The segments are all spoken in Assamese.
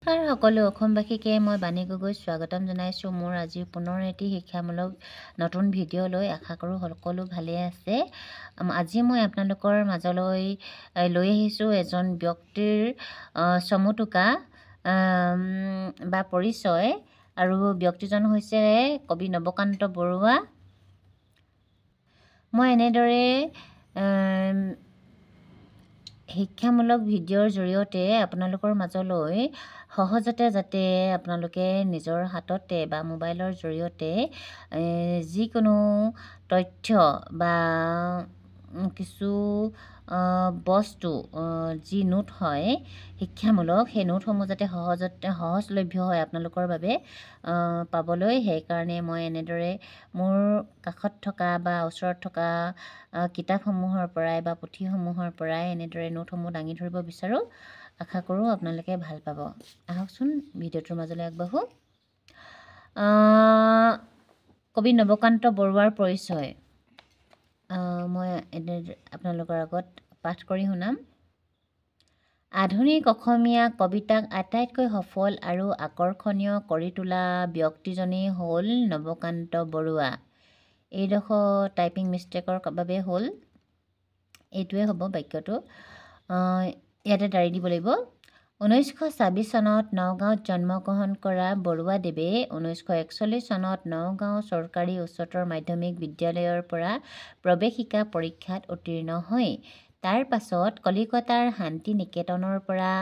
নমস্কাৰ সকলো অসমবাসীকে মই বাণী গগৈ স্বাগতম জনাইছোঁ মোৰ আজি পুনৰ এটি শিক্ষামূলক নতুন ভিডিঅ' লৈ আশা কৰোঁ সকলো ভালে আছে। আজি মই আপোনালোকৰ মাজলৈ লৈ আহিছোঁ এজন ব্যক্তিৰ চমুটোকা বা পৰিচয়, আৰু ব্যক্তিজন হৈছে কবি নৱকান্ত বৰুৱা। মই এনেদৰে শিক্ষামূলক ভিডিঅ'ৰ জৰিয়তে আপোনালোকৰ মাজলৈ সহজতে যাতে আপোনালোকে নিজৰ হাততে বা মোবাইলৰ জৰিয়তে যিকোনো তথ্য বা কিছু বস্তু যি নোট হয় শিক্ষামূলক, সেই নোটসমূহ যাতে সহজলভ্য হয় আপোনালোকৰ বাবে পাবলৈ, সেইকাৰণে মই এনেদৰে মোৰ কাষত থকা বা ওচৰত থকা কিতাপসমূহৰ পৰাই বা পুথিসমূহৰ পৰাই এনেদৰে নোটসমূহ দাঙি ধৰিব বিচাৰোঁ। আশা কৰোঁ আপোনালোকে ভাল পাব। আহকচোন ভিডিঅ'টোৰ মাজলৈ আগবাঢ়োঁ। কবি নৱকান্ত বৰুৱাৰ পৰিচয় মই আপোনালোকৰ আগত পাঠ কৰি শুনাম। আধুনিক অসমীয়া কবিতাক আটাইতকৈ সফল আৰু আকৰ্ষণীয় কৰি তোলা ব্যক্তিজনেই হ'ল নৱকান্ত বৰুৱা। এইডোখৰ টাইপিং মিষ্টেকৰ বাবে হ'ল, এইটোৱে হ'ব বাক্যটো, ইয়াতে দাৰি দিব লাগিব। 1926 চনত নগাঁৱত জন্মগ্ৰহণ কৰা বৰুৱাদেৱে 1941 চনত নগাঁও চৰকাৰী উচ্চতৰ মাধ্যমিক বিদ্যালয়ৰ পৰা প্ৰৱেশিকা পৰীক্ষাত উত্তীৰ্ণ হয়। তাৰ পাছত কলিকতাৰ শান্তি নিকেতনৰ পৰা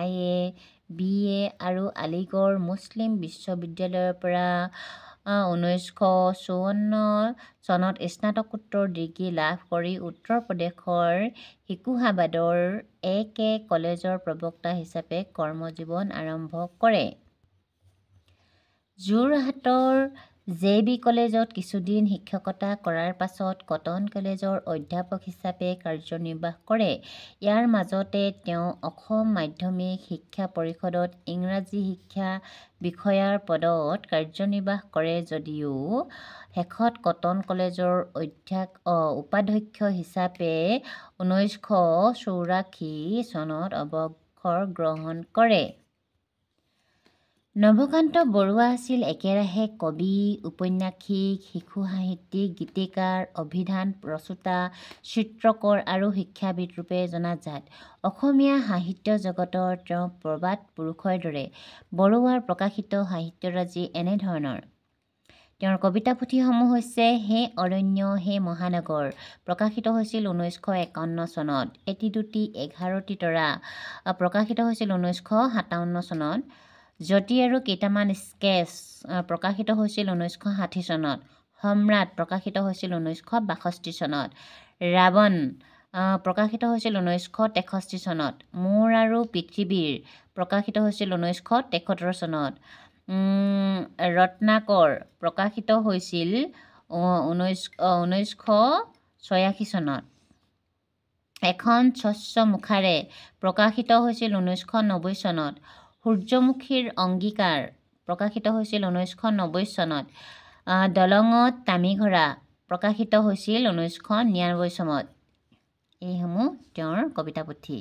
IA, BA আৰু আলিগড় মুছলিম বিশ্ববিদ্যালয়ৰ পৰা 1954 চনত স্নাতকোত্তৰ ডিগ্ৰী লাভ কৰি উত্তৰ প্ৰদেশৰ শিকোহাবাদৰ AK কলেজৰ প্ৰবক্তা হিচাপে কৰ্মজীৱন আৰম্ভ কৰে। যোৰহাটৰ JB কলেজত কিছুদিন শিক্ষকতা কৰাৰ পাছত কটন কলেজৰ অধ্যাপক হিচাপে কাৰ্যনিৰ্বাহ কৰে। ইয়াৰ মাজতে তেওঁ অসম মাধ্যমিক শিক্ষা পৰিষদত ইংৰাজী শিক্ষা বিষয়াৰ পদত কাৰ্যনিৰ্বাহ কৰে যদিও শেষত কটন কলেজৰ উপাধ্যক্ষ হিচাপে 1984 চনত অৱসৰ গ্ৰহণ কৰে। নৱকান্ত বৰুৱা আছিল একেৰাহে কবি, ঔপন্যাসিক, শিশু সাহিত্যিক, গীতিকাৰ, অভিধান ৰচোতা, চিত্ৰকৰ আৰু শিক্ষাবিদ ৰূপে জনাজাত। অসমীয়া সাহিত্য জগতৰ তেওঁ প্ৰবাদ পুৰুষৰ দৰে। বৰুৱাৰ প্ৰকাশিত সাহিত্যৰাজি এনেধৰণৰ। তেওঁৰ কবিতা পুথিসমূহ হৈছে হে অৰণ্য হে মহানগৰ, প্ৰকাশিত হৈছিল 1951 চনত। এটি দুটি 11টি তৰা, প্ৰকাশিত হৈছিল 1957 চনত। জ্যোতি আৰু কেইটামান স্কেচ, প্ৰকাশিত হৈছিল 1960 চনত। সম্ৰাট, প্ৰকাশিত হৈছিল 1962 চনত। ৰাৱণ, প্ৰকাশিত হৈছিল 1963 চনত। মোৰ আৰু পৃথিৱীৰ, প্ৰকাশিত হৈছিল 1973 চনত। ৰত্নাকৰ, প্ৰকাশিত হৈছিল 1986 চনত। এখন স্বচ্ছ মুখাৰে, প্ৰকাশিত হৈছিল 1990 চনত। সূৰ্যমুখীৰ অংগীকাৰ, প্ৰকাশিত হৈছিল 1990 চনত। দলঙত তামিঘৰা, প্ৰকাশিত হৈছিল 1999 চনত। এইসমূহ তেওঁৰ কবিতা পুথি।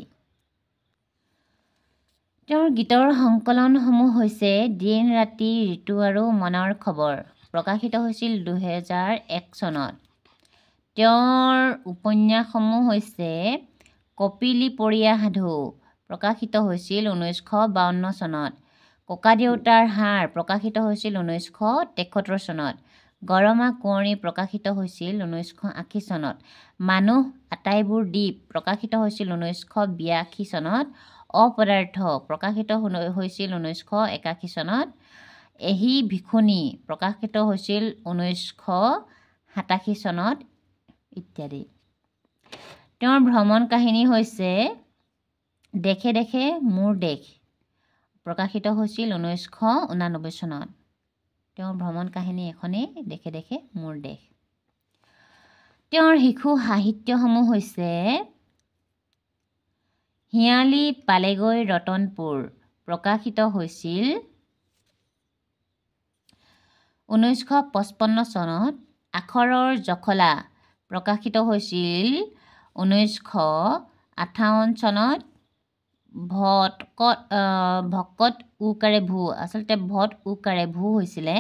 তেওঁৰ গীতৰ সংকলনসমূহ হৈছে দিন ৰাতি, ঋতু আৰু মনৰ খবৰ, প্ৰকাশিত হৈছিল 2001 চনত। তেওঁৰ উপন্যাসসমূহ হৈছে কপিলীপৰীয়া সাধু, প্ৰকাশিত হৈছিল 1952 চনত। ককাদেউতাৰ হাড়, প্ৰকাশিত হৈছিল 1973 চনত। গৰমা কুঁৱৰী, প্ৰকাশিত হৈছিল 1980 চনত। মানুহ আটাইবোৰ দ্বীপ, প্ৰকাশিত হৈছিল 1982 চনত। অপদাৰ্থ, প্ৰকাশিত হৈছিল 1981 চনত। এহি ভিখুনী, প্ৰকাশিত হৈছিল 1987 চনত ইত্যাদি। তেওঁৰ ভ্ৰমণ কাহিনী হৈছে দেশে দেশে মোৰ দেশ, প্ৰকাশিত হৈছিল 1989 চনত। তেওঁৰ ভ্ৰমণ কাহিনী এখনেই, দেশে দেশে মোৰ দেশ। তেওঁৰ শিশু সাহিত্যসমূহ হৈছে হিয়ালি পালেগৈ ৰতনপুৰ, প্ৰকাশিত হৈছিল 1955 চনত। আখৰৰ জখলা, প্ৰকাশিত হৈছিল 1958 চনত। ভকত উকাৰে ভূ আচলতে ভট উকাৰে ভূ হৈছিলে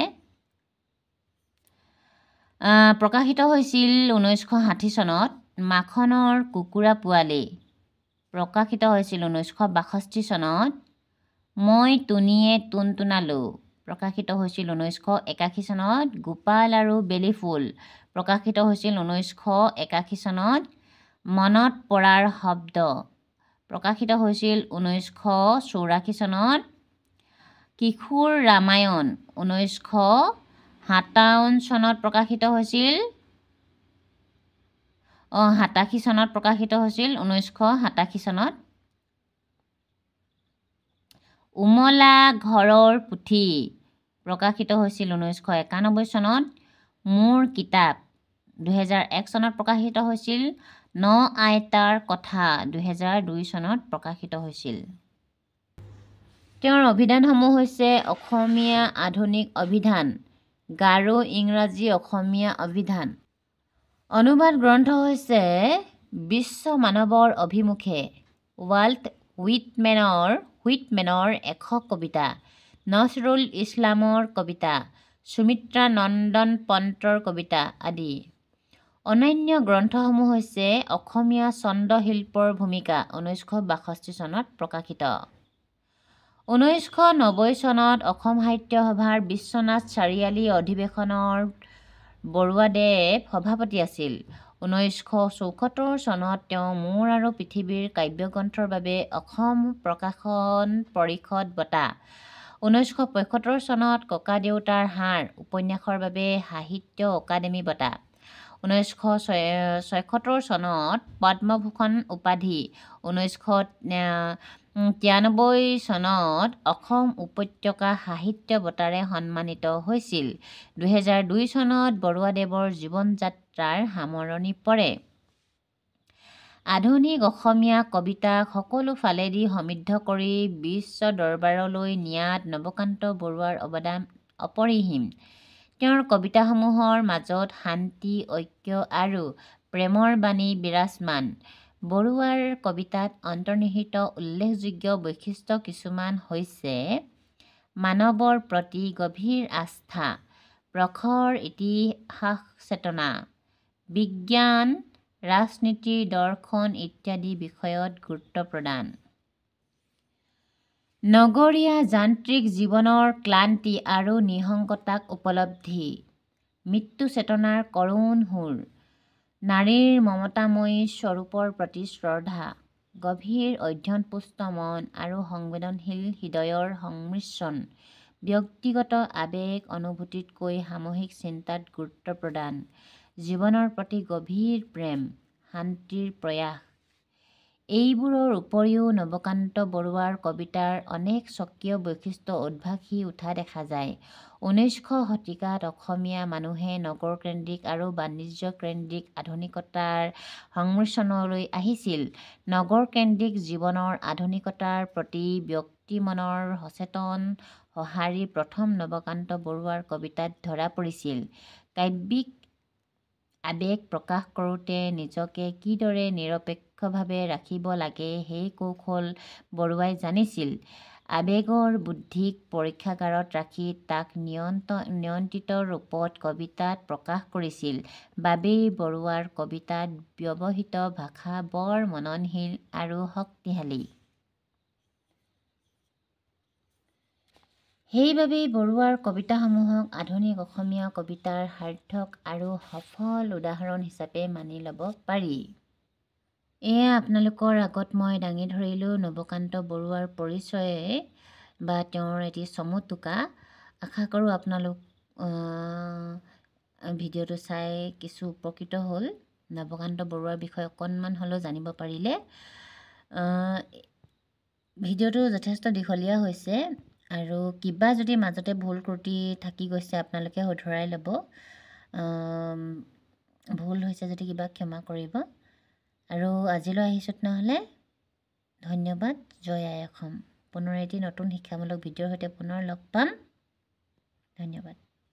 প্ৰকাশিত হৈছিল 1960 চনত মাখনৰ কুকুৰা পোৱালি প্ৰকাশিত হৈছিল 1962 চনত মই টুনিয়ে টুনটুনালো প্ৰকাশিত হৈছিল 1981 চনত গোপাল আৰু বেলি ফুল প্ৰকাশিত হৈছিল 1981 চনত মনত পৰাৰ শব্দ প্ৰকাশিত হৈছিল 1984 চনত কিশোৰ ৰামায়ণ 1957 চনত প্ৰকাশিত হৈছিল 87 চনত প্ৰকাশিত হৈছিল 1987 চনত উমলা ঘৰৰ পুথি প্ৰকাশিত হৈছিল 1991 চনত মোৰ কিতাপ 2001 চনত প্ৰকাশিত হৈছিল ন আইতাৰ কথা 2002 চনত প্ৰকাশিত হৈছিল তেওঁৰ অভিধানসমূহ হৈছে অসমীয়া আধুনিক অভিধান গাৰো ইংৰাজী অসমীয়া অভিধান অনুবাদ গ্ৰন্থ হৈছে বিশ্ব মানৱৰ অভিমুখে ৱাল্ট হুইটমেনৰ 100 কবিতা নজৰুল ইছলামৰ কবিতা সুমিত্ৰা নন্দন পন্তৰ কবিতা আদি অন্যান্য গ্ৰন্থসমূহ হৈছে অসমীয়া চন্দ্ৰশিল্পৰ ভূমিকা 1962 চনত প্ৰকাশিত 1990 চনত অসম সাহিত্য সভাৰ বিশ্বনাথ চাৰিআলি অধিৱেশনৰ বৰুৱাদেৱ সভাপতি আছিল 1974 চনত তেওঁ মোৰ আৰু পৃথিৱীৰ কাব্যগ্ৰন্থৰ বাবে অসম প্ৰকাশন পৰিষদ বঁটা 1975 চনত ককাদেউতাৰ হাড় উপন্যাসৰ বাবে সাহিত্য অকাডেমী বঁটা 1976 চনত পদ্মভূষণ উপাধি 1993 চনত অসম উপত্যকা সাহিত্য বঁটাৰে সন্মানিত হৈছিল 2002 চনত বৰুৱাদেৱৰ জীৱন যাত্ৰাৰ সামৰণি পৰে আধুনিক অসমীয়া কবিতাক সকলো ফালেদি সমৃদ্ধ কৰি বিশ্ব দৰবাৰলৈ নিয়াত নৱকান্ত বৰুৱাৰ অৱদান অপৰিসীম তেওঁৰ কবিতাসমূহৰ মাজত শান্তি ঐক্য আৰু প্ৰেমৰ বাণী বিৰাজমান বৰুৱাৰ কবিতাত অন্তৰ্নিহিত উল্লেখযোগ্য বৈশিষ্ট্য কিছুমান হৈছে মানৱৰ প্ৰতি গভীৰ আস্থা প্ৰখৰ ইতিহাস চেতনা বিজ্ঞান ৰাজনীতি দৰ্শন ইত্যাদি বিষয়ত গুৰুত্ব প্ৰদান নগৰীয়া যান্ত্ৰিক জীৱনৰ ক্লান্তি আৰু নিঃসংগতাক উপলব্ধি মৃত্যু চেতনাৰ কৰুণ সুৰ নাৰীৰ মমতাময়ী স্বৰূপৰ প্ৰতি শ্ৰদ্ধা গভীৰ অধ্যয়নপুষ্ট মন আৰু সংবেদনশীল হৃদয়ৰ সংমিশ্ৰণ ব্যক্তিগত আৱেগ অনুভূতিতকৈ সামূহিক চিন্তাত গুৰুত্ব প্ৰদান জীৱনৰ প্ৰতি গভীৰ প্ৰেম শান্তিৰ প্ৰয়াস এইবোৰৰ উপৰিও নৱকান্ত বৰুৱাৰ কবিতাৰ অনেক স্বকীয় বৈশিষ্ট্য উদ্ভাসি উঠা দেখা যায় 19শ শতিকাত অসমীয়া মানুহে নগৰকেন্দ্ৰিক আৰু বাণিজ্যকেন্দ্ৰিক আধুনিকতাৰ সংমিশ্ৰণলৈ আহিছিল নগৰকেন্দ্ৰিক জীৱনৰ আধুনিকতাৰ প্ৰতি ব্যক্তিমনৰ সচেতন সঁহাৰি প্ৰথম নৱকান্ত বৰুৱাৰ কবিতাত ধৰা পৰিছিল কাব্যিক আৱেগ প্ৰকাশ কৰোঁতে নিজকে কিদৰে নিৰপেক্ষভাৱে ৰাখিব লাগে সেই কৌশল বৰুৱাই জানিছিল আৱেগৰ বুদ্ধিক পৰীক্ষাগাৰত ৰাখি তাক নিয়ন্ত্ৰিত ৰূপত কবিতাত প্ৰকাশ কৰিছিল বাবেই বৰুৱাৰ কবিতাত ব্যৱহৃত ভাষা বৰ মননশীল আৰু শক্তিশালী সেইবাবেই বৰুৱাৰ কবিতাসমূহক আধুনিক অসমীয়া কবিতাৰ সাৰ্থক আৰু সফল উদাহৰণ হিচাপে মানি ল'ব পাৰি এয়া আপোনালোকৰ আগত মই দাঙি ধৰিলোঁ নৱকান্ত বৰুৱাৰ পৰিচয়ে বা তেওঁৰ এটি চমুটোকা আশা কৰোঁ আপোনালোক ভিডিঅ'টো চাই কিছু উপকৃত হ'ল নৱকান্ত বৰুৱাৰ বিষয়ে অকণমান হ'লেও জানিব পাৰিলে ভিডিঅ'টো যথেষ্ট দীঘলীয়া হৈছে আৰু কিবা যদি মাজতে ভুল ত্ৰুটি থাকি গৈছে আপোনালোকে শুধৰাই ল'ব ভুল হৈছে যদি কিবা ক্ষমা কৰিব আৰু আজিলৈ আহিছোঁ নহ'লে ধন্যবাদ জয় আই অসম পুনৰ এটি নতুন শিক্ষামূলক ভিডিঅ'ৰ সৈতে পুনৰ লগ পাম ধন্যবাদ